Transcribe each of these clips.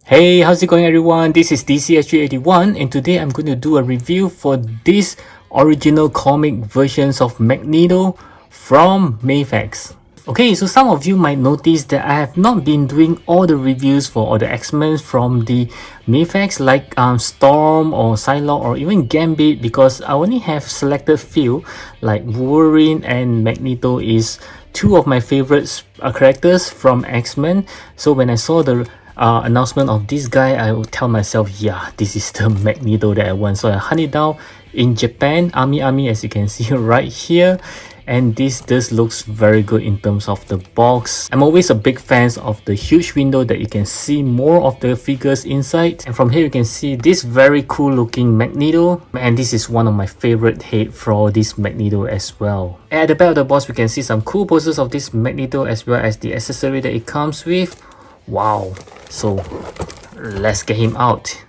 Hey, how's it going everyone? This is DCSG81 and today I'm going to do a review for these original comic versions of Magneto from Mafex. Okay, so some of you might notice that I have not been doing all the reviews for all the X-Men from the Mafex like Storm or Psylocke or even Gambit because I only have selected few like Wolverine and Magneto is two of my favorite characters from X-Men. So when I saw the announcement of this guy, I will tell myself, yeah, this is the Magneto that I want. So I hunt it down in Japan, Army, as you can see right here. And this looks very good in terms of the box. I'm always a big fan of the huge window that you can see more of the figures inside. And from here you can see this very cool looking Magneto. And this is one of my favorite head for this Magneto as well. At the back of the box we can see some cool poses of this Magneto as well as the accessory that it comes with. Wow, so let's get him out.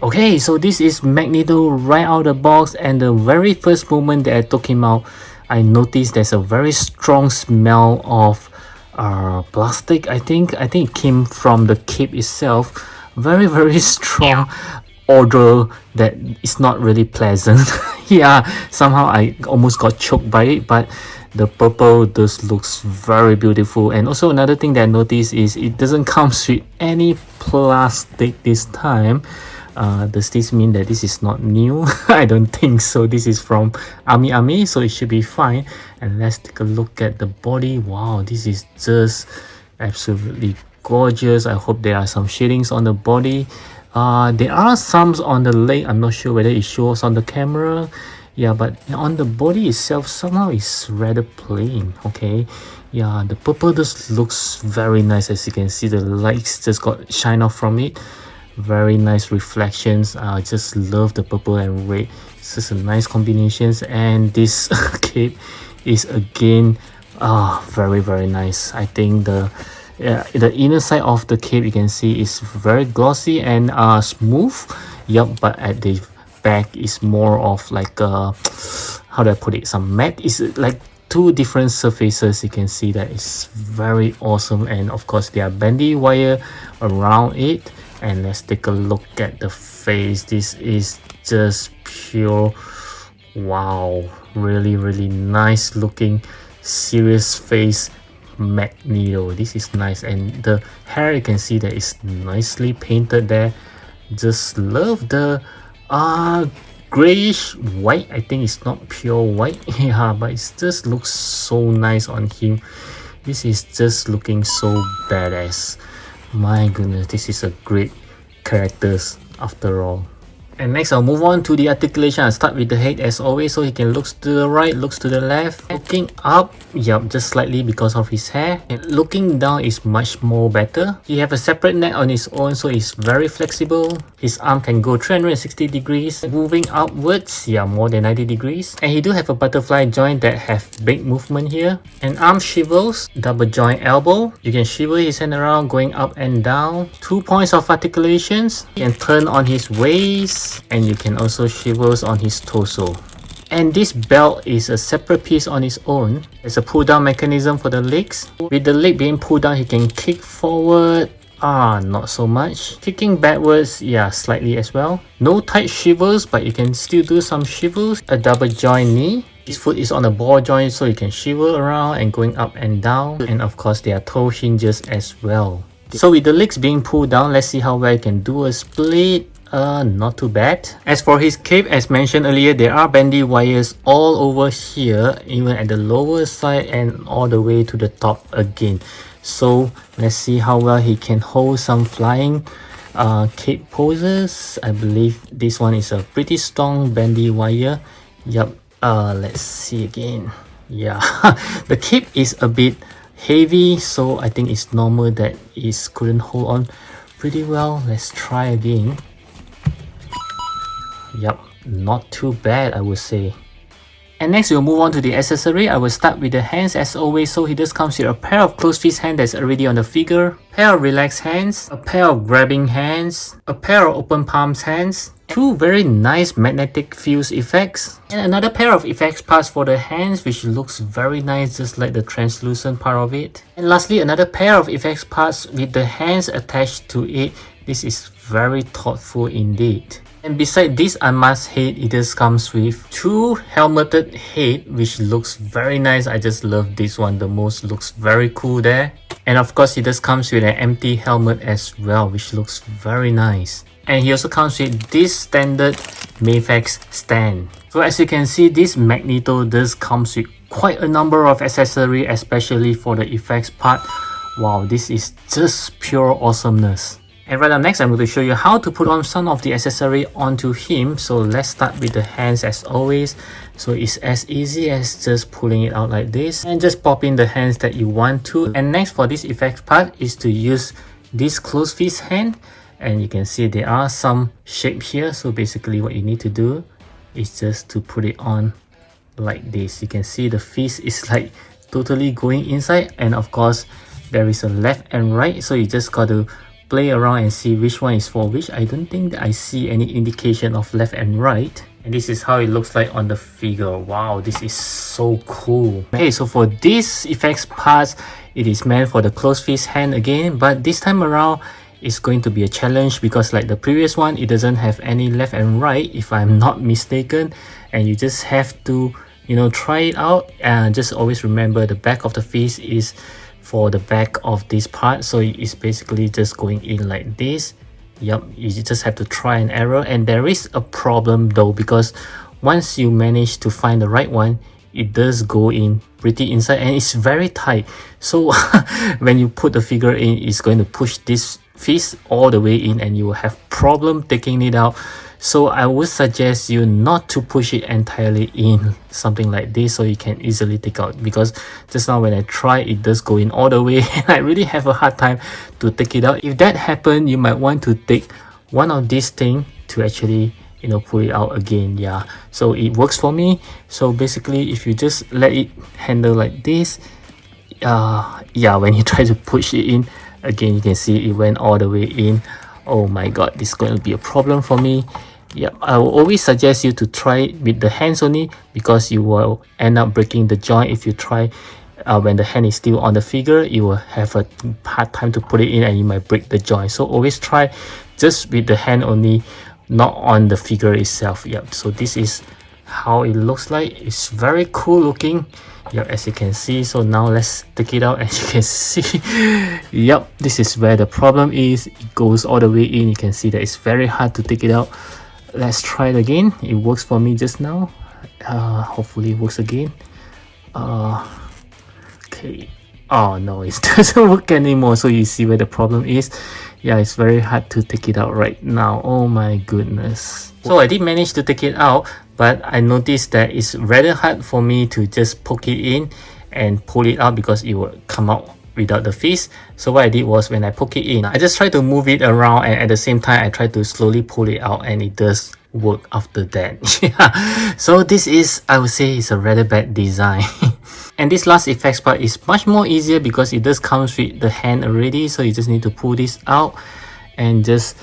Okay, so this is Magneto right out of the box, and the very first moment that I took him out, I noticed there's a very strong smell of plastic. I think it came from the cape itself. Very strong odor that is not really pleasant. Yeah, somehow I almost got choked by it, but the purple just looks very beautiful. And also another thing that I noticed is it doesn't come with any plastic this time. Does this mean that this is not new? I don't think so. This is from Army, so it should be fine. And let's take a look at the body. Wow, this is just absolutely gorgeous. I hope there are some shadings on the body. There are some on the leg. I'm not sure whether it shows on the camera. Yeah, but on the body itself somehow it's rather plain. Okay, yeah, the purple just looks very nice. As you can see, the lights just got shine off from it. Very nice reflections. I just love the purple and red. It's just a nice combinations, and this cape is again very nice. I think the inner side of the cape you can see is very glossy and smooth. Yep, but at the back is more of like how do I put it, some matte. It's like two different surfaces. You can see that it's very awesome, and of course there are bandy wire around it. And let's take a look at the face. This is just pure wow, really nice looking serious face Magneto. This is nice, and the hair you can see that is nicely painted there. Just love the grayish white. I think it's not pure white. Yeah, but it just looks so nice on him. This is just looking so badass. My goodness, this is a great characters after all. And next I'll move on to the articulation. I'll start with the head as always, so he can look to the right, looks to the left, looking up, yep, just slightly because of his hair, and looking down is much more better. He have a separate neck on his own, so it's very flexible. His arm can go 360 degrees, moving upwards, yeah, more than 90 degrees. And he do have a butterfly joint that have big movement here, and arm swivels, double joint elbow. You can swivel his hand around going up and down. 2 points of articulations. He can turn on his waist, and you can also swivels on his torso. And this belt is a separate piece on its own. There's a pull down mechanism for the legs. With the leg being pulled down, he can kick forward. Not so much. Kicking backwards, yeah, slightly as well. No tight swivels, but you can still do some swivels. A double joint knee. His foot is on a ball joint, so you can swivel around and going up and down. And of course, there are toe hinges as well. So with the legs being pulled down, let's see how well you can do a split. Not too bad. As for his cape, as mentioned earlier, there are bandy wires all over here, even at the lower side and all the way to the top again. So let's see how well he can hold some flying cape poses. I believe this one is a pretty strong bandy wire. Yep. Let's see again. Yeah, the cape is a bit heavy, so I think it's normal that it couldn't hold on pretty well. Let's try again. Yep, not too bad, I would say. And next we'll move on to the accessory. I will start with the hands as always. So he just comes with a pair of closed fist hand that's already on the figure, pair of relaxed hands, a pair of grabbing hands, a pair of open palms hands, two very nice magnetic fuse effects, and another pair of effects parts for the hands, which looks very nice, just like the translucent part of it. And lastly, another pair of effects parts with the hands attached to it. This is very thoughtful indeed. And beside this unmasked head, it just comes with two helmeted head, which looks very nice. I just love this one the most, looks very cool there. And of course, it just comes with an empty helmet as well, which looks very nice. And he also comes with this standard Mafex stand. So as you can see, this Magneto does comes with quite a number of accessories, especially for the effects part. Wow, this is just pure awesomeness. And right up next, I'm going to show you how to put on some of the accessory onto him. So let's start with the hands as always. So it's as easy as just pulling it out like this and just pop in the hands that you want to. And next for this effect part is to use this closed fist hand. And you can see there are some shape here. So basically what you need to do is just to put it on like this. You can see the fist is like totally going inside. And of course, there is a left and right. So you just got to play around and see which one is for which. I don't think that I see any indication of left and right. And this is how it looks like on the figure. Wow, this is so cool. Okay, so for this effects parts, it is meant for the closed fist hand again, but this time around it's going to be a challenge because like the previous one, it doesn't have any left and right if I'm not mistaken, and you just have to, you know, try it out. And just always remember the back of the fist is for the back of this part, so it's basically just going in like this. Yep, you just have to try and error. And there is a problem though, because once you manage to find the right one, it does go in pretty inside and it's very tight. So when you put the figure in, it's going to push this fist all the way in and you will have problem taking it out. So I would suggest you not to push it entirely in, something like this, so you can easily take out. Because just now when I try, it does go in all the way and I really have a hard time to take it out. If that happens, you might want to take one of these things to actually, you know, pull it out again. Yeah, so it works for me. So basically, if you just let it handle like this, yeah, when you try to push it in again, you can see it went all the way in. Oh my god, this is going to be a problem for me. Yeah, I will always suggest you to try it with the hands only, because you will end up breaking the joint if you try when the hand is still on the figure. You will have a hard time to put it in and you might break the joint. So always try just with the hand only, not on the figure itself. Yep, so this is how it looks like. It's very cool looking. Yep, as you can see. So now let's take it out. As you can see, yep, this is where the problem is. It goes all the way in. You can see that it's very hard to take it out. Let's try it again. It works for me just now. Hopefully it works again. Okay. Oh no, it doesn't work anymore. So you see where the problem is. Yeah, it's very hard to take it out right now. Oh my goodness. So I did manage to take it out, but I noticed that it's rather hard for me to just poke it in and pull it out because it will come out without the fist. So what I did was, when I poke it in, I just try to move it around, and at the same time I try to slowly pull it out, and it does work after that. Yeah, so this is, I would say, it's a rather bad design. And this last effects part is much more easier because it does comes with the hand already. So you just need to pull this out and just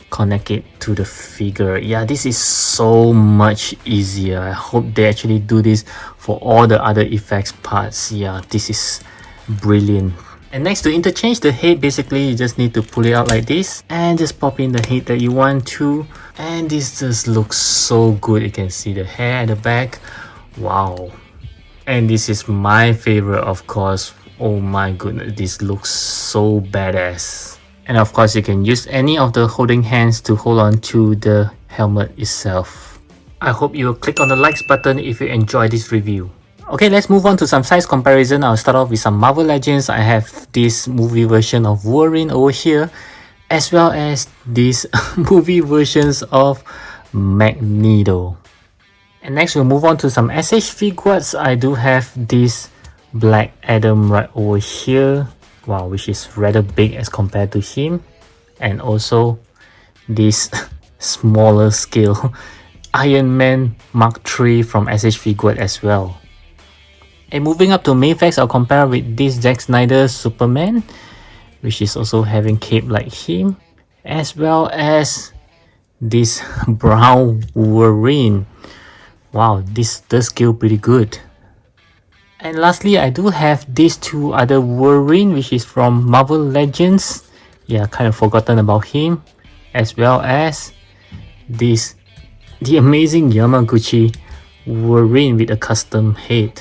connect it to the figure. Yeah, this is so much easier. I hope they actually do this for all the other effects parts. Yeah, this is brilliant. And next, to interchange the head, basically you just need to pull it out like this and just pop in the head that you want to, and this just looks so good. You can see the hair at the back. Wow. And this is my favorite, of course. Oh my goodness, this looks so badass. And of course, you can use any of the holding hands to hold on to the helmet itself. I hope you will click on the likes button if you enjoy this review. Okay, let's move on to some size comparison. I'll start off with some Marvel Legends. I have this movie version of Wolverine over here, as well as these movie versions of Magneto. And next we'll move on to some SH figures. I do have this Black Adam right over here. Wow, which is rather big as compared to him. And also this smaller scale Iron Man Mark III from SH Figuarts as well. And moving up to Mafex, I'll compare with this Zack Snyder Superman, which is also having cape like him, as well as this brown Wolverine. Wow, this does scale pretty good. And lastly, I do have these two other Wolverine, which is from Marvel Legends. Yeah, kind of forgotten about him, as well as this, the amazing Yamaguchi Wolverine with a custom head.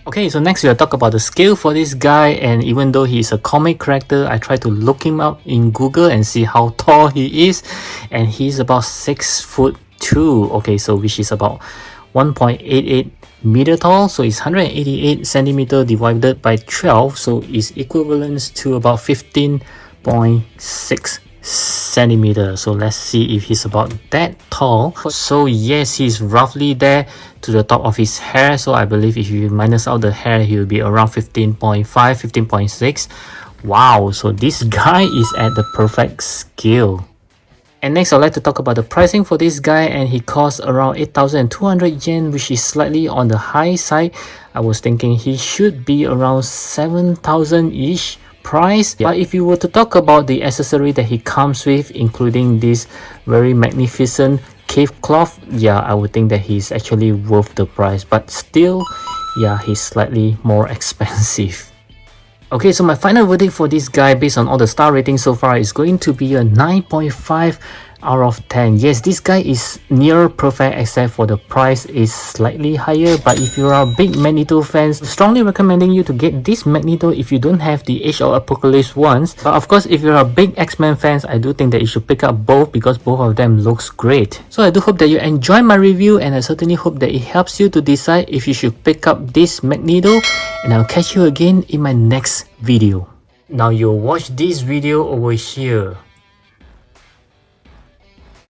Okay, so next we'll talk about the scale for this guy, and even though he's a comic character, I try to look him up in Google and see how tall he is, and he's about 6'2". Okay, so which is about 1.88 meter tall, so it's 188 centimeter divided by 12, so it's equivalent to about 15.6 centimeter. So let's see if he's about that tall. So yes, he's roughly there to the top of his hair, so I believe if you minus out the hair, he will be around 15.5, 15.6. Wow, so this guy is at the perfect scale. And next, I'd like to talk about the pricing for this guy, and he costs around 8,200 yen, which is slightly on the high side. I was thinking he should be around 7,000-ish price. But if you were to talk about the accessory that he comes with, including this very magnificent cave cloth, yeah, I would think that he's actually worth the price. But still, yeah, he's slightly more expensive. Okay, so my final verdict for this guy based on all the star ratings so far is going to be a 9.5 out of 10. Yes, this guy is near perfect except for the price is slightly higher. But if you are a big Magneto fans, strongly recommending you to get this Magneto if you don't have the Age of Apocalypse ones. But of course, if you're a big X-Men fans, I do think that you should pick up both because both of them looks great. So I do hope that you enjoy my review, and I certainly hope that it helps you to decide if you should pick up this Magneto, and I'll catch you again in my next video. Now you'll watch this video over here.